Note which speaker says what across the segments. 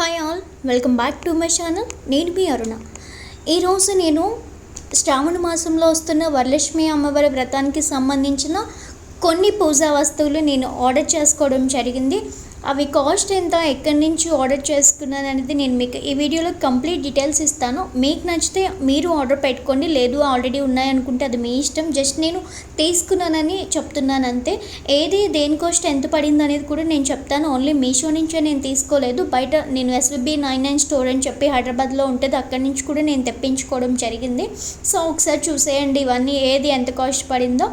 Speaker 1: Hi all, welcome back to my channel. నేను మీ అరుణ. ఈరోజు నేను శ్రావణ మాసంలో వస్తున్న వరలక్ష్మి అమ్మవారి వ్రతానికి సంబంధించిన కొన్ని పూజా వస్తువులు నేను ఆర్డర్ చేసుకోవడం జరిగింది. అవి కాస్ట్ ఎంత, ఎక్కడి నుంచి ఆర్డర్ చేసుకున్నాను అనేది నేను మీకు ఈ వీడియోలో కంప్లీట్ డీటెయిల్స్ ఇస్తాను. మీకు నచ్చితే మీరు ఆర్డర్ పెట్టుకోండి, లేదు ఆల్రెడీ ఉన్నాయనుకుంటే అది మీ ఇష్టం. జస్ట్ నేను తీసుకున్నానని చెప్తున్నాను అంతే. ఏది దేని కాస్ట్ ఎంత పడింది అనేది కూడా నేను చెప్తాను. ఓన్లీ మీషో నుంచే నేను తీసుకోలేదు, బయట నేను SBB 99 స్టోర్ అని చెప్పి హైదరాబాద్లో ఉంటుంది, అక్కడి నుంచి కూడా నేను తెప్పించుకోవడం జరిగింది. సో ఒకసారి చూసేయండి ఇవన్నీ ఏది ఎంత కాస్ట్ పడిందో.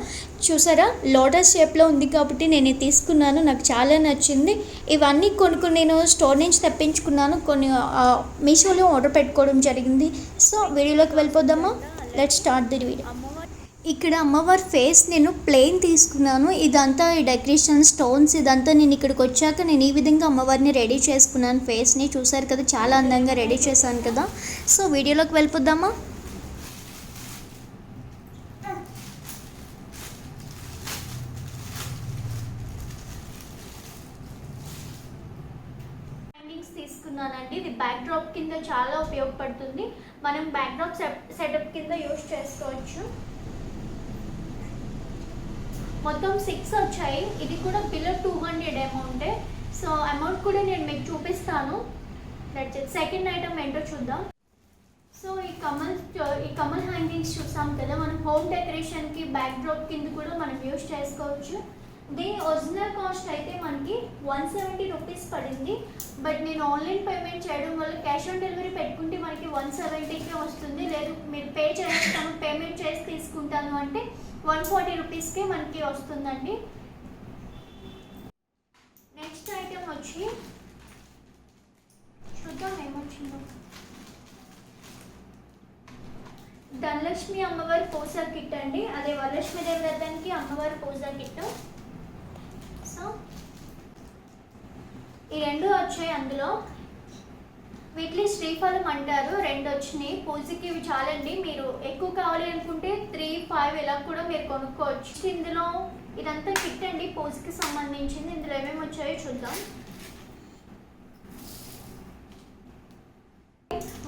Speaker 1: చూసారా, లోటస్ షేప్లో ఉంది కాబట్టి నేను ఇది తీసుకున్నాను, నాకు చాలా నచ్చింది. ఇవన్నీ కొన్ని నేను స్టోర్ నుంచి తెప్పించుకున్నాను, కొన్ని మీషోలో ఆర్డర్ పెట్టుకోవడం జరిగింది. సో వీడియోలోకి వెళ్ళిపోదామా, లెట్స్ స్టార్ట్ ది వీడియో. ఇక్కడ అమ్మవారి ఫేస్ నేను ప్లెయిన్ తీసుకున్నాను. ఇదంతా ఈ డెకరేషన్ స్టోన్స్ ఇదంతా నేను ఇక్కడికి వచ్చాక నేను ఈ విధంగా అమ్మవారిని రెడీ చేసుకున్నాను. ఫేస్ని చూసారు కదా, చాలా అందంగా రెడీ చేశాను కదా. సో వీడియోలోకి వెళ్ళిపోదామా. తీసుకున్నానండి. ఇది బ్యాక్ డ్రాప్ కింద చాలా ఉపయోగపడుతుంది. మనం బ్యాక్ డ్రాప్ సెటప్ కింద యూజ్ చేసుకోవచ్చు. మొత్తం 6 వచ్చాయి. ఇది కూడా బిలో 200 అమౌంటే. సో అమౌంట్ కూడా నేను మీకు చూపిస్తాను. సెకండ్ ఐటమ్ ఏంటో చూద్దాం. సో ఈ కమల్ హ్యాంగింగ్స్ చూసాం కదా, మనం హోమ్ డెకరేషన్కి బ్యాక్ డ్రాప్ కింద కూడా మనం యూజ్ చేసుకోవచ్చు. దీని ఒరిజినల్ కాస్ట్ అయితే మనకి 170 రూపీస్ పడింది. బట్ నేను ఆన్లైన్ పేమెంట్ చేయడం వల్ల క్యాష్ ఆన్ డెలివరీ పెట్టుకుంటే మనకి 170కే వస్తుంది. లేదు మీరు పే చేస్తాను, పేమెంట్ చేసి తీసుకుంటాను అంటే 140 రూపీస్కే మనకి వస్తుందండి. నెక్స్ట్ ఐటమ్ వచ్చి చూద్దాం ఏమొచ్చిందో. ధనలక్ష్మి అమ్మవారి పూజా కిట్ అండి, అదే వరలక్ష్మీదేవి వ్రతానికి అమ్మవారి పూజా కిట్. సో ఈ రెండు వచ్చాయి. అందులో వీటిని శ్రీఫలం అంటారు. 2 వచ్చినాయి పూజకి. ఇవి చాలండి, మీరు ఎక్కువ కావాలి అనుకుంటే 3, 5 ఇలా కూడా మీరు కొనుక్కోవచ్చు. ఇందులో ఇదంతా కిట్ అండి, పూజకి సంబంధించింది. ఇందులో ఏమేమి వచ్చాయో చూద్దాం.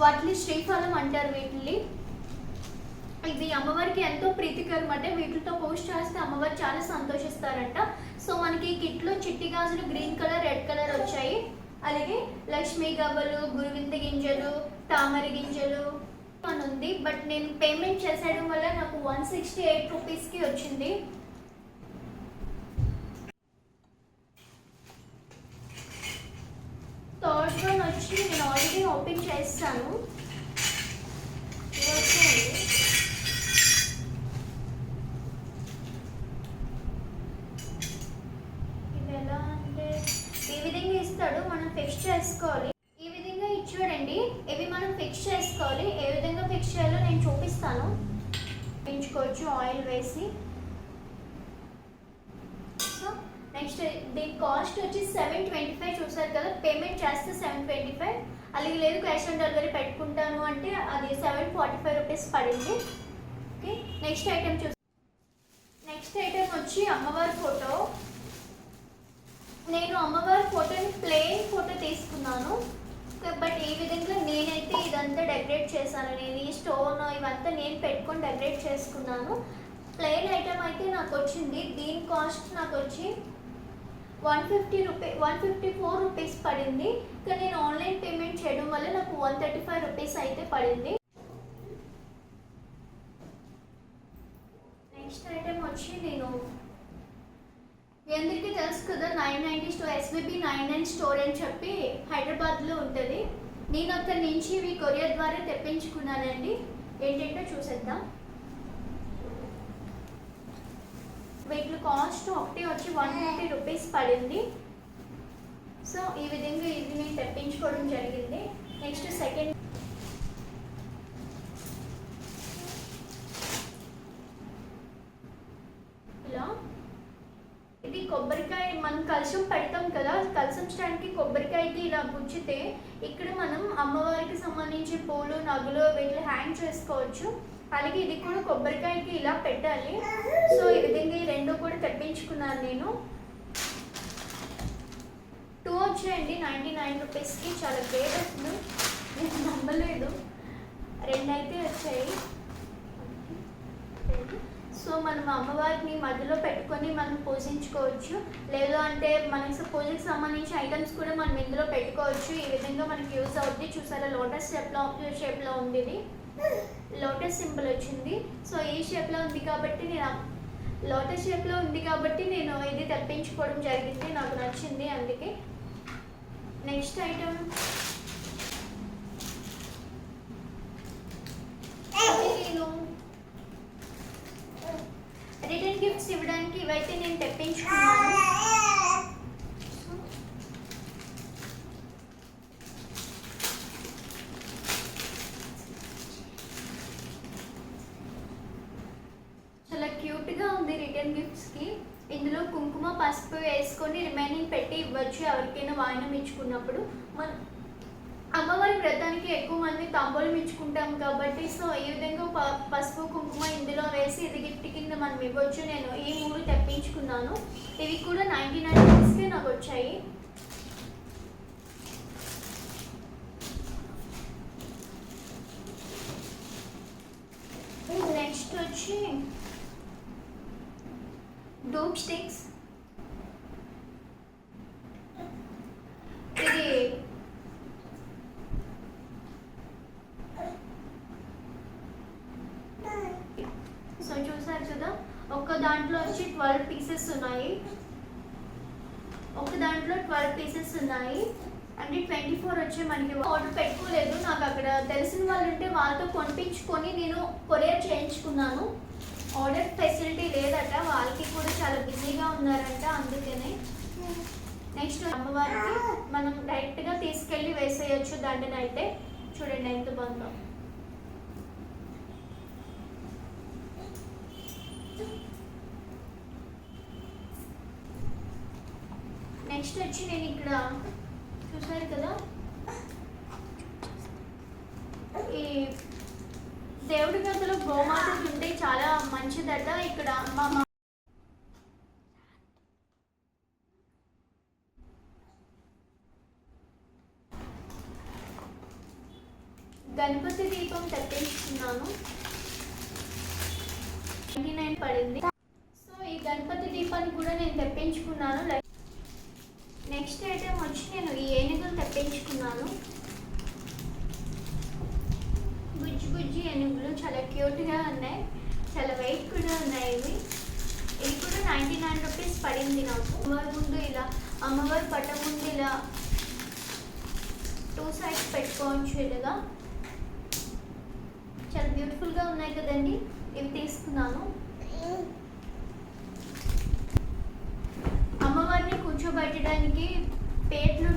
Speaker 1: వాటిని శ్రీఫలం అంటారు. వీటిని ఇది అమ్మవారికి ఎంతో ప్రీతికరం అంటే వీటితో పూజ చేస్తే అమ్మవారు చాలా సంతోషిస్తారంట. సో మనకి కిట్లో చిట్టి గాజులు గ్రీన్ కలర్, రెడ్ కలర్ వచ్చాయి. అలాగే లక్ష్మీ గవ్వలు, గురువింద గింజలు, తామర గింజలు అని ఉంది. బట్ నేను పేమెంట్ చేసేయడం వల్ల నాకు 168 రూపీస్కి వచ్చింది. థర్డ్ వన్ వచ్చి నేను ఆల్రెడీ ఓపెన్ చేస్తాను. మనం ఫిక్స్ చేసుకోవాలి. ఈ విధంగా ఇచ్చాడండి, ఇవి మనం ఫిక్స్ చేసుకోవాలి. ఏ విధంగా ఫిక్స్ చేయాలో నేను చూపిస్తాను. పెంచుకోవచ్చు ఆయిల్ వేసి. సో నెక్స్ట్ దీని కాస్ట్ వచ్చి 725 చూసారు కదా, పేమెంట్ చేస్తే 725. అలాగే లేదు క్యాష్ ఆన్ డెలివరీ పెట్టుకుంటాను అంటే అది 745 రూపీస్ పడింది. Okay, next item next item వచ్చి అమ్మవారి ఫోటో. నేను అమ్మవారి ఫోటోని ప్లెయిన్ ఫోటో తీసుకున్నాను. బట్ ఈ విధంగా నేనైతే ఇదంతా డెకరేట్ చేశాను. నేను ఈ స్టోన్ ఇవంతా నేను పెట్టుకొని డెకరేట్ చేసుకున్నాను. ప్లెయిన్ ఐటమ్ అయితే నాకు వచ్చింది. దీని కాస్ట్ నాకు వచ్చి 154 రూపీస్ పడింది. కానీ నేను ఆన్లైన్ పేమెంట్ చేయడం వల్ల నాకు 135 రూపీస్ అయితే పడింది. నెక్స్ట్ ఐటమ్ వచ్చి నేను మీ అందరికీ తెలుసు కదా, 990 స్టోర్, SBB 99 స్టోర్ అని చెప్పి హైదరాబాద్లో ఉంటుంది. నేను అక్కడి నుంచి ఇవి కొరియర్ ద్వారా తెప్పించుకున్నానండి. ఏంటంటే చూసేద్దాం. వీటి కాస్ట్ ఒకటి వచ్చి 150 రూపీస్ పడింది. సో ఈ విధంగా ఇది నేను తెప్పించుకోవడం జరిగింది. నెక్స్ట్ సెకండ్ ఇది కొబ్బరికాయ. మనం కలశం పెడతాం కదా, కలశం స్టాండ్కి కొబ్బరికాయకి ఇలా గుచ్చితే ఇక్కడ మనం అమ్మవారికి సంబంధించి పూలు, నగులు వీటిని హ్యాంగ్ చేసుకోవచ్చు. అలాగే ఇది కూడా కొబ్బరికాయకి ఇలా పెట్టాలి. సో ఈ విధంగా ఈ రెండు కూడా తెప్పించుకున్నాను నేను. 2 వచ్చాయండి 99 రూపీస్కి. చాలా గ్రేట్ అసలు, నేను నమ్మలేదు. 2 అయితే వచ్చాయి. సో మనం అమ్మవారిని మధ్యలో పెట్టుకొని మనం పూజించుకోవచ్చు. లేదు అంటే మనకి పూజకి సంబంధించిన ఐటమ్స్ కూడా మనం ఇందులో పెట్టుకోవచ్చు. ఈ విధంగా మనకి యూజ్ అవుతుంది. చూసారా, లోటస్ షేప్లో ఉంది. ఇది లోటస్ సింబల్ వచ్చింది. సో ఈ షేప్లో ఉంది కాబట్టి లోటస్ షేప్లో ఉంది కాబట్టి నేను ఇది తెప్పించుకోవడం జరిగింది. నాకు నచ్చింది అందుకే. నెక్స్ట్ ఐటమ్ నేను రిటర్న్ గిఫ్ట్స్ ఇవ్వడానికి ఇవైతే నేను తెప్పించుకున్నాను. చాలా క్యూట్గా ఉంది రిటర్న్ గిఫ్ట్స్కి. ఇందులో కుంకుమ పసుపు వేసుకొని రిమైనింగ్ పెట్టి ఇవ్వచ్చు ఎవరికైనా వాయినం ఇచ్చుకున్నప్పుడు. మన అమ్మవారి వ్రతానికి ఎక్కువ మంది తాంబూలం ఇచ్చుకుంటాం కాబట్టి సో ఈ విధంగా పసుపు కుంకుమ ఇందులో వేసి ఇది గిఫ్ట్ కింద మనం ఇవ్వచ్చు. నేను ఈ 3 తెప్పించుకున్నాను. ఇవి కూడా 99 రూపీస్కే నాకు వచ్చాయి. నెక్స్ట్ వచ్చి డూప్ స్టిక్స్. ఇది సో చూసారు కదా, ఒక దాంట్లో వచ్చి 12 పీసెస్ ఉన్నాయి. అంటే 24 వచ్చి మనకి ఆర్డర్ పెట్టుకోలేదు. నాకు అక్కడ తెలిసిన వాళ్ళు ఉంటే వాళ్ళతో కొనిపించుకొని నేను కొరియర్ చేయించుకున్నాను. ఆర్డర్ ఫెసిలిటీ లేదట, వాళ్ళకి కూడా చాలా బిజీగా ఉన్నారంట, అందుకనే. నెక్స్ట్ అమ్మవారికి మనం డైరెక్ట్గా తీసుకెళ్ళి వేసేయచ్చు దండన. అయితే చూడండి ఎంత బాగుందో. నెక్స్ట్ వచ్చి నేను ఇక్కడ చూసారు కదా, ఈ దేవుడి గదిలో గోమాతలు ఉంటే చాలా మంచిదట. ఇక్కడ గణపతి దీపం తెప్పించుకున్నాను. 99 పడింది. సో ఈ గణపతి దీపాన్ని కూడా నేను తెప్పించుకున్నాను. నెక్స్ట్ ఐటమ్ వచ్చి నేను ఈ ఏనుగులు తెప్పించుకున్నాను. బుజ్జి ఏనుగులు చాలా క్యూట్గా ఉన్నాయి, చాలా వెయిట్ కూడా ఉన్నాయి. ఇవి కూడా 99 రూపీస్ పడింది నాకు. అమ్మవారి ముందు ఇలా, అమ్మవారి పట్టం ముందు ఇలా 2 సైడ్స్ పెట్టుకోవచ్చు. ఇలాగా చాలా బ్యూటిఫుల్గా ఉన్నాయి కదండి. ఇవి తీసుకున్నాను. అమ్మవారిని కూర్చోబెట్టడానికి పేట్లు